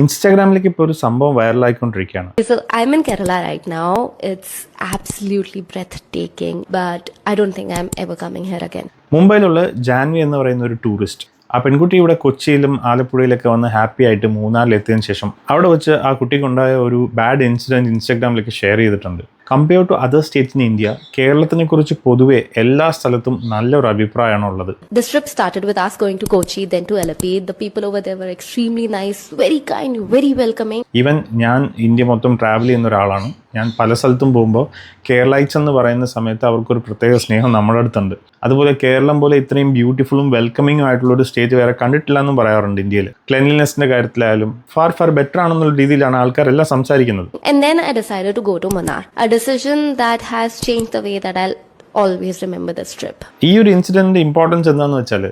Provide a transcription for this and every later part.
ഇൻസ്റ്റാഗ്രാമിലേക്ക് ഇപ്പോൾ ഒരു സംഭവം വൈറലായിക്കൊണ്ടിരിക്കുകയാണ്. So I'm in Kerala right now. It's absolutely breathtaking, but I don't think I'm ever coming here again. മുംബൈയിലുള്ള Janhvi എന്ന് പറയുന്ന ഒരു ടൂറിസ്റ്റ്, ആ പെൺകുട്ടി ഇവിടെ കൊച്ചിയിലും ആലപ്പുഴയിലൊക്കെ വന്ന് ഹാപ്പി ആയിട്ട് മൂന്നാറിലെത്തിയതിനു ശേഷം അവിടെ വെച്ച് ആ കുട്ടിക്കുണ്ടായ ഒരു ബാഡ് ഇൻസിഡൻറ്റ് ഇൻസ്റ്റാഗ്രാമിലേക്ക് ഷെയർ ചെയ്തിട്ടുണ്ട്. Compare to other states in India, കേരളത്തിനെ കുറിച്ച് പൊതുവെ എല്ലാ സ്ഥലത്തും നല്ലൊരു അഭിപ്രായമാണ് ഉള്ളത്. This trip started with us going to Kochi, then to Alleppey. The people over there were extremely nice, very kind, very welcoming. Even ഞാൻ ഇന്ത്യ മൊത്തം ട്രാവൽ ചെയ്യുന്ന ഒരാളാണ്. ഞാൻ പല സ്ഥലത്തും പോകുമ്പോൾ കേരളൈറ്റ്സ് എന്ന് പറയുന്ന സമയത്ത് അവർക്കൊരു പ്രത്യേക സ്നേഹം നമ്മുടെ അടുത്തുണ്ട്. അതുപോലെ കേരളം പോലെ ഇത്രയും ബ്യൂട്ടിഫുള്ളും വെൽക്കമിങ്ങും ആയിട്ടുള്ള ഒരു സ്റ്റേറ്റ് വേറെ കണ്ടിട്ടില്ല എന്നും പറയാറുണ്ട് ഇന്ത്യയിൽ. ക്ലെൻലിനെസിന്റെ കാര്യത്തിലായാലും ഫാർ ബെറ്റർ ആണെന്നുള്ള രീതിയിലാണ് ആൾക്കാരെല്ലാം സംസാരിക്കുന്നത്. And then I decided to go to Munnar, a decision that has changed the way that I'll always remember this trip. ഈ ഒരു ഇൻസിഡന്റിന്റെ ഇമ്പോർട്ടൻസ് എന്താണെന്ന് വെച്ചാൽ,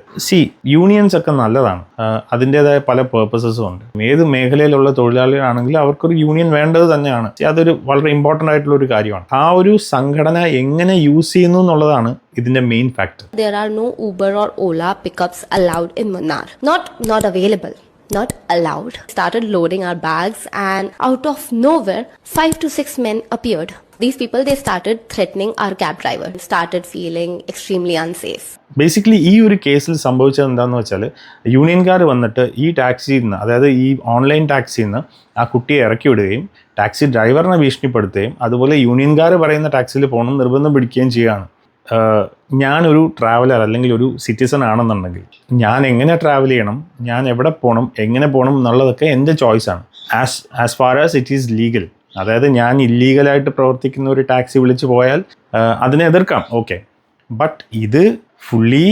യൂണിയൻസ് ഒക്കെ നല്ലതാണ്, അതിൻ്റെതായ പല പേർപ്പസസും ഉണ്ട്. ഏത് മേഖലയിലുള്ള തൊഴിലാളികളാണെങ്കിലും അവർക്കൊരു യൂണിയൻ വേണ്ടത് തന്നെയാണ്. അതൊരു വളരെ ഇമ്പോർട്ടൻ്റ് ആയിട്ടുള്ള ഒരു കാര്യമാണ്. ആ ഒരു സംഘടന എങ്ങനെ യൂസ് ചെയ്യുന്നു എന്നുള്ളതാണ് ഇതിന്റെ main factor. There are no Uber or Ola pickups allowed in Munnar. Not available. Not allowed. Started loading our bags and out of nowhere 5 to 6 men appeared. These people, they started threatening our cab driver. Started feeling extremely unsafe. Basically ഈ ഒരു കേസിൽ സംഭവിച്ചത് എന്താണെന്ന് വെച്ചാൽ, യൂണിയൻകാർ വന്നിട്ട് ഈ ടാക്സിയിൽ നിന്ന്, അതായത് ഈ ഓൺലൈൻ ടാക്സിയിൽ നിന്ന് ആ കുട്ടിയെ ഇറക്കി വിടുകയും ടാക്സി ഡ്രൈവറിനെ ഭീഷണിപ്പെടുത്തുകയും അതുപോലെ യൂണിയൻകാർ പറയുന്ന ടാക്സിയിൽ പോകണം നിർബന്ധം പിടിക്കുകയും ചെയ്യുകയാണ്. ഞാനൊരു ട്രാവലർ അല്ലെങ്കിൽ ഒരു സിറ്റിസൺ ആണെന്നുണ്ടെങ്കിൽ ഞാൻ എങ്ങനെ ട്രാവൽ ചെയ്യണം, ഞാൻ എവിടെ പോകണം, എങ്ങനെ പോകണം എന്നുള്ളതൊക്കെ എൻ്റെ ചോയ്സാണ്. As far as it is legal. അതായത് ഞാൻ ഇല്ലീഗലായിട്ട് പ്രവർത്തിക്കുന്ന ഒരു ടാക്സി വിളിച്ച് പോയാൽ അതിനെ എതിർക്കാം, ഓക്കെ. ബട്ട് ഇത് ഫുള്ളി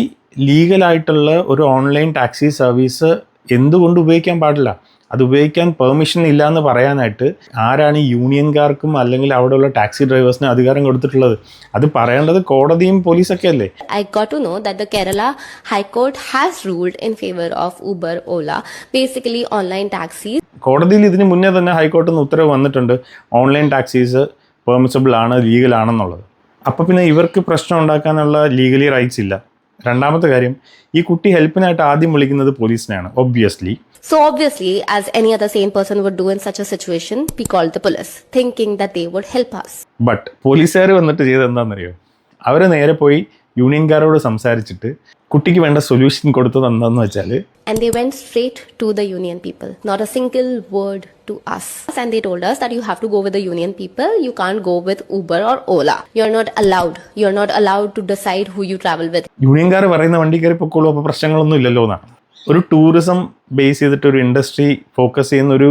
ലീഗലായിട്ടുള്ള ഒരു ഓൺലൈൻ ടാക്സി സർവീസ് എന്തുകൊണ്ട് ഉപയോഗിക്കാൻ പാടില്ല? അത് ഉപയോഗിക്കാൻ പെർമിഷൻ ഇല്ല എന്ന് പറയാനായിട്ട് ആരാണ് ഈ യൂണിയൻകാർക്കും അല്ലെങ്കിൽ അവിടെയുള്ള ടാക്സി ഡ്രൈവേഴ്സിന് അധികാരം കൊടുത്തിട്ടുള്ളത്? അത് പറയേണ്ടത് കോടതിയും പോലീസൊക്കെ അല്ലേ? I got to know that the Kerala High Court has ruled in favor of Uber, Ola, basically online taxis. കോടതിയിൽ ഇതിന് മുന്നേ തന്നെ ഹൈക്കോർട്ടിൽ നിന്ന് ഉത്തരവ് വന്നിട്ടുണ്ട്, ഓൺലൈൻ ടാക്സീസ് പെർമിസിബിൾ ആണ്, ലീഗൽ ആണെന്നുള്ളത്. അപ്പോൾ പിന്നെ ഇവർക്ക് പ്രശ്നം ഉണ്ടാക്കാനുള്ള ലീഗലി റൈറ്റ്സ് ഇല്ല. രണ്ടാമത്തെ കാര്യം, ഈ കുട്ടി ഹെൽപ്പിനായിട്ട് ആദ്യം വിളിക്കുന്നത് പോലീസിനെയാണ്, obviously. So obviously, as any other sane person would do in such a situation, we called the police, thinking that they would help us. But പോലീസുകാർ വന്നിട്ട് ചെയ്ത് എന്താണെന്നറിയോ? അവർ നേരെ പോയി യൂണിയൻകാരോട് സംസാരിച്ചിട്ട് കുട്ടിക്ക് വേണ്ട സൊല്യൂഷൻ കൊടുത്തത് എന്താണെന്ന് വെച്ചാൽ, And they went straight to the union people, not a single word to us. And they told us that you have to go with the union people, you can't go with Uber or Ola. You're not allowed to decide who you travel with. യൂണിയൻകാർ പറയുന്ന വണ്ടി കയറി പൊക്കോളൂ, അപ്പോൾ പ്രശ്നങ്ങളൊന്നും ഇല്ലല്ലോ എന്നാണ്. ഒരു tourism base ചെയ്തിട്ട് ഒരു ഇൻഡസ്ട്രി ഫോക്കസ് ചെയ്യുന്ന ഒരു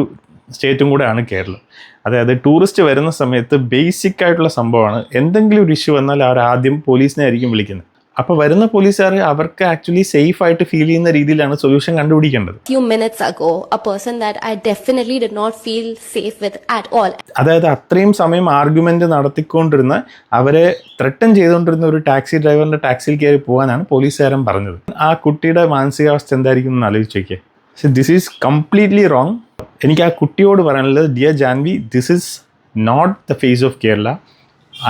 സ്റ്റേറ്റും കൂടെയാണ് കേരളം. അതായത് ടൂറിസ്റ്റ് വരുന്ന സമയത്ത് ബേസിക് ആയിട്ടുള്ള സംഭവമാണ്, എന്തെങ്കിലും ഒരു ഇഷ്യൂ വന്നാൽ അവർ ആദ്യം പോലീസിനെ ആയിരിക്കും വിളിക്കുന്നത്. അപ്പോൾ വരുന്ന പോലീസുകാർ അവർക്ക് ആക്ച്വലി സേഫ് ആയിട്ട് ഫീൽ ചെയ്യുന്ന രീതിയിലാണ് സൊല്യൂഷൻ കണ്ടുപിടിക്കേണ്ടത്. Few minutes ago, a person that I definitely did not feel safe with at all. അതായത് അത്രയും സമയം ആർഗ്യുമെന്റ് നടത്തിക്കൊണ്ടിരുന്ന, അവരെ ത്രെട്ടൻ ചെയ്തുകൊണ്ടിരുന്ന ഒരു ടാക്സി ഡ്രൈവറിന്റെ ടാക്സിയിൽ കയറി പോകാനാണ് പോലീസുകാരൻ പറഞ്ഞത്. ആ കുട്ടിയുടെ മാനസികാവസ്ഥ എന്തായിരിക്കും എന്ന് ആലോചിച്ച് നോക്കിയേ. So this is completely wrong. എനിക്ക് ആ കുട്ടിയോട് പറയാനുള്ളത്, dear Janvi, this is not the face of Kerala.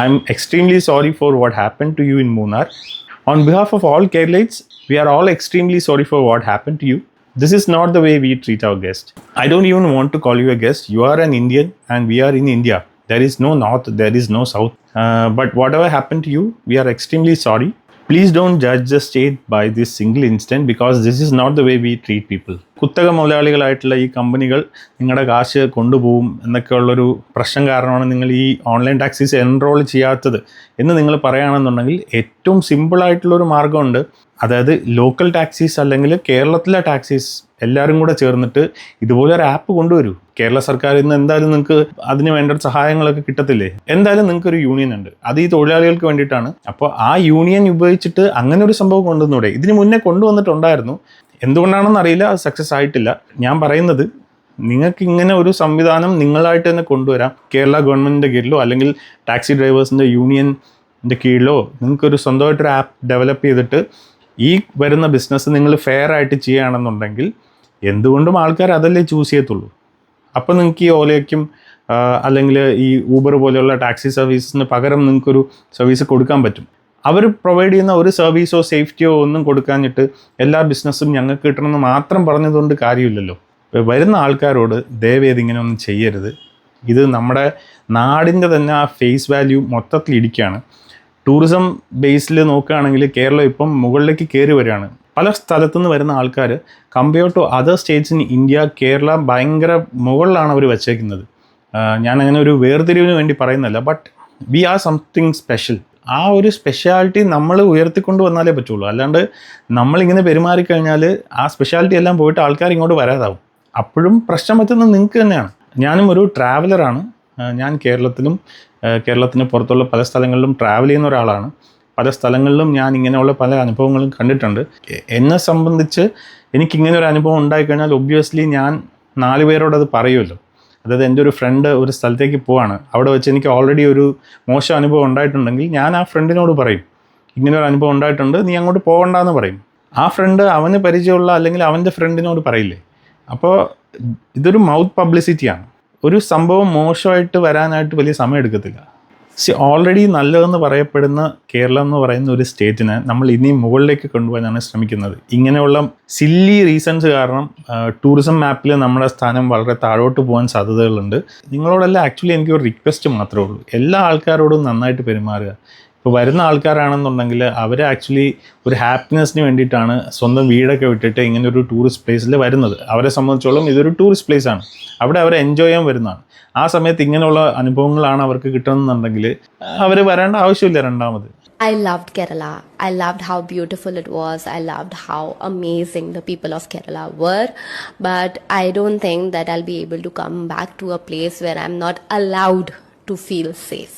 I am extremely sorry for what happen to you in Munnar. On behalf of all Keralites, we are all extremely sorry for what happened to you. This is not the way we treat our guests. I don't even want to call you a guest. You are an Indian and we are in India. There is no north, there is no south. But whatever happened to you, we are extremely sorry. Please don't judge the state by this single incident because this is not the way we treat people. കുത്തക മുതലാളികളായിട്ടുള്ള ഈ കമ്പനികൾ നിങ്ങളുടെ കാശ് കൊണ്ടുപോകും എന്നൊക്കെയുള്ളൊരു പ്രശ്നം കാരണമാണ് നിങ്ങൾ ഈ ഓൺലൈൻ ടാക്സീസ് എൻറോൾ ചെയ്യാത്തത് എന്ന് നിങ്ങൾ പറയുകയാണെന്നുണ്ടെങ്കിൽ ഏറ്റവും സിമ്പിളായിട്ടുള്ളൊരു മാർഗ്ഗമുണ്ട്. അതായത് ലോക്കൽ ടാക്സീസ് അല്ലെങ്കിൽ കേരളത്തിലെ ടാക്സീസ് എല്ലാവരും കൂടെ ചേർന്നിട്ട് ഇതുപോലെ ഒരു ആപ്പ് കൊണ്ടുവരൂ. കേരള സർക്കാരിൽ നിന്ന് എന്തായാലും നിങ്ങൾക്ക് അതിന് വേണ്ട സഹായങ്ങളൊക്കെ കിട്ടത്തില്ലേ? എന്തായാലും നിങ്ങൾക്ക് ഒരു യൂണിയൻ ഉണ്ട്, അത് ഈ തൊഴിലാളികൾക്ക് വേണ്ടിയിട്ടാണ്. അപ്പോൾ ആ യൂണിയൻ ഉപയോഗിച്ചിട്ട് അങ്ങനെ ഒരു സംഭവം കൊണ്ടുവന്നൂടെ? ഇതിന് മുന്നേ കൊണ്ടുവന്നിട്ടുണ്ടായിരുന്നു, എന്തുകൊണ്ടാണെന്ന് അറിയില്ല, അത് സക്സസ് ആയിട്ടില്ല. ഞാൻ പറയുന്നത്, നിങ്ങൾക്ക് ഇങ്ങനെ ഒരു സംവിധാനം നിങ്ങളായിട്ട് തന്നെ കൊണ്ടുവരാം. കേരള ഗവൺമെൻറ്റിൻ്റെ കീഴിലോ അല്ലെങ്കിൽ ടാക്സി ഡ്രൈവേഴ്സിൻ്റെ യൂണിയൻ്റെ കീഴിലോ നിങ്ങൾക്കൊരു സ്വന്തമായിട്ടൊരു ആപ്പ് ഡെവലപ്പ് ചെയ്തിട്ട് ഈ വരുന്ന ബിസിനസ് നിങ്ങൾ ഫെയർ ആയിട്ട് ചെയ്യുകയാണെന്നുണ്ടെങ്കിൽ എന്തുകൊണ്ടും ആൾക്കാർ അതല്ലേ ചൂസ് ചെയ്യത്തുള്ളൂ. അപ്പോൾ നിങ്ങൾക്ക് ഈ ഓലയ്ക്കും അല്ലെങ്കിൽ ഈ ഊബർ പോലെയുള്ള ടാക്സി സർവീസിന് പകരം നിങ്ങൾക്കൊരു സർവീസ് കൊടുക്കാൻ പറ്റും. അവർ പ്രൊവൈഡ് ചെയ്യുന്ന ഒരു സർവീസോ സേഫ്റ്റിയോ ഒന്നും കൊടുക്കാഞ്ഞിട്ട് എല്ലാ ബിസിനസ്സും ഞങ്ങൾക്ക് കിട്ടണമെന്ന് മാത്രം പറഞ്ഞതുകൊണ്ട് കാര്യമില്ലല്ലോ. വരുന്ന ആൾക്കാരോട് ദയവേത് ഇങ്ങനെ ഒന്നും ചെയ്യരുത്. ഇത് നമ്മുടെ നാടിൻ്റെ തന്നെ ആ ഫേസ് വാല്യൂ മൊത്തത്തിൽ ഇടിക്കുകയാണ്. ടൂറിസം ബേസിൽ നോക്കുകയാണെങ്കിൽ കേരളം ഇപ്പം മുകളിലേക്ക് കയറി വരികയാണ്. പല സ്ഥലത്തുനിന്ന് വരുന്ന ആൾക്കാർ compare to other states in India, Kerala ഭയങ്കര മുകളിലാണ് അവർ വച്ചേക്കുന്നത്. ഞാൻ അങ്ങനെ ഒരു വേർതിരിവിന് വേണ്ടി പറയുന്നില്ല, but we are something special. ആ ഒരു സ്പെഷ്യാലിറ്റി നമ്മൾ ഉയർത്തിക്കൊണ്ട് വന്നാലേ പറ്റുള്ളൂ. അല്ലാണ്ട് നമ്മളിങ്ങനെ പെരുമാറിക്കഴിഞ്ഞാൽ ആ സ്പെഷ്യാലിറ്റി എല്ലാം പോയിട്ട് ആൾക്കാർ ഇങ്ങോട്ട് വരാതാവും. അപ്പോഴും പ്രശ്നം പറ്റുന്നത് നിങ്ങൾക്ക് തന്നെയാണ്. ഞാനും ഒരു ട്രാവലറാണ്. ഞാൻ കേരളത്തിന് പുറത്തുള്ള പല സ്ഥലങ്ങളിലും ട്രാവൽ ചെയ്യുന്ന ഒരാളാണ്. പല സ്ഥലങ്ങളിലും ഞാൻ ഇങ്ങനെയുള്ള പല അനുഭവങ്ങളും കണ്ടിട്ടുണ്ട്. എന്നെ സംബന്ധിച്ച് എനിക്കിങ്ങനെ ഒരു അനുഭവം ഉണ്ടായിക്കഴിഞ്ഞാൽ ഒബ്വിയസ്ലി ഞാൻ 4 പേരോട് അത് പറയുമല്ലോ. അതായത് എൻ്റെ ഒരു ഫ്രണ്ട് ഒരു സ്ഥലത്തേക്ക് പോവാണ്, അവിടെ വെച്ച് എനിക്ക് ഓൾറെഡി ഒരു മോശം അനുഭവം ഉണ്ടായിട്ടുണ്ടെങ്കിൽ ഞാൻ ആ ഫ്രണ്ടിനോട് പറയും, ഇങ്ങനെ ഒരു അനുഭവം ഉണ്ടായിട്ടുണ്ട്, നീ അങ്ങോട്ട് പോകണ്ടെന്ന് പറയും. ആ ഫ്രണ്ട് അവന് പരിചയമുള്ള അല്ലെങ്കിൽ അവൻ്റെ ഫ്രണ്ടിനോട് പറയില്ലേ. അപ്പോൾ ഇതൊരു മൗത്ത് പബ്ലിസിറ്റിയാണ്. ഒരു സംഭവം മോശമായിട്ട് വരാനായിട്ട് വലിയ സമയം എടുക്കത്തില്ല. ഓൾറെഡി നല്ലതെന്ന് പറയപ്പെടുന്ന കേരളം എന്ന് പറയുന്ന ഒരു സ്റ്റേറ്റിനെ നമ്മൾ ഇനിയും മുകളിലേക്ക് കൊണ്ടുപോകാനാണ് ശ്രമിക്കുന്നത്. ഇങ്ങനെയുള്ള സില്ലി റീസൺസ് കാരണം ടൂറിസം മാപ്പിൽ നമ്മുടെ സ്ഥാനം വളരെ താഴോട്ട് പോകാൻ സാധ്യതകളുണ്ട്. നിങ്ങളോടെല്ലാം ആക്ച്വലി എനിക്കൊരു റിക്വസ്റ്റ് മാത്രമേ ഉള്ളൂ, എല്ലാ ആൾക്കാരോടും നന്നായിട്ട് പെരുമാറുക. ഇപ്പോൾ വരുന്ന ആൾക്കാരാണെന്നുണ്ടെങ്കിൽ അവർ ആക്ച്വലി ഒരു ഹാപ്പിനെസ്സിന് വേണ്ടിയിട്ടാണ് സ്വന്തം വീടൊക്കെ വിട്ടിട്ട് ഇങ്ങനെ ഒരു ടൂറിസ്റ്റ് പ്ലേസിൽ വരുന്നത്. അവരെ സംബന്ധിച്ചോളം ഇതൊരു ടൂറിസ്റ്റ് പ്ലേസാണ്, അവിടെ അവർ എൻജോയ് ചെയ്യാൻ വരുന്നതാണ്. ആ സമയത്ത് ഇങ്ങനെയുള്ള അനുഭവങ്ങളാണ് അവർക്ക് കിട്ടുന്നുണ്ടെങ്കിൽ അവർ വരേണ്ട ആവശ്യമില്ല. രണ്ടാമത്, I loved Kerala. I loved how beautiful it was. I loved how amazing the people of Kerala were. But I don't think that I'll be able to come back to a place where I'm not allowed to feel safe.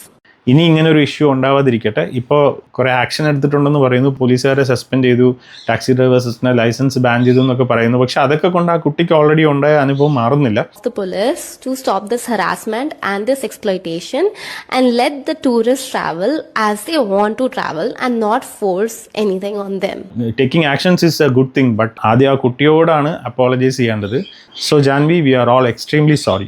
ഇനി ഇങ്ങനെ ഒരു issue ഉണ്ടാവാതിരിക്കട്ടെ. ഇപ്പോൾ കുറേ action എടുത്തിട്ടുണ്ടെന്ന് പറയുന്നു, പോലീസുകാരെ suspend ചെയ്തു, taxi ഡ്രൈവേഴ്സിനെ licence ban ചെയ്തു എന്നൊക്കെ പറയുന്നു. പക്ഷെ അതൊക്കെ കൊണ്ട് ആ കുട്ടിക്ക് ഓൾറെഡി ഉണ്ടായ അനുഭവം മാറുന്നില്ല. The police to stop this harassment and this exploitation and let the tourists travel as they want to travel and not force anything on them. Taking actions is a good thing, but ആദ്യം ആ കുട്ടിയോടാണ് apologise ചെയ്യേണ്ടത്. So Janvi, we are all extremely sorry.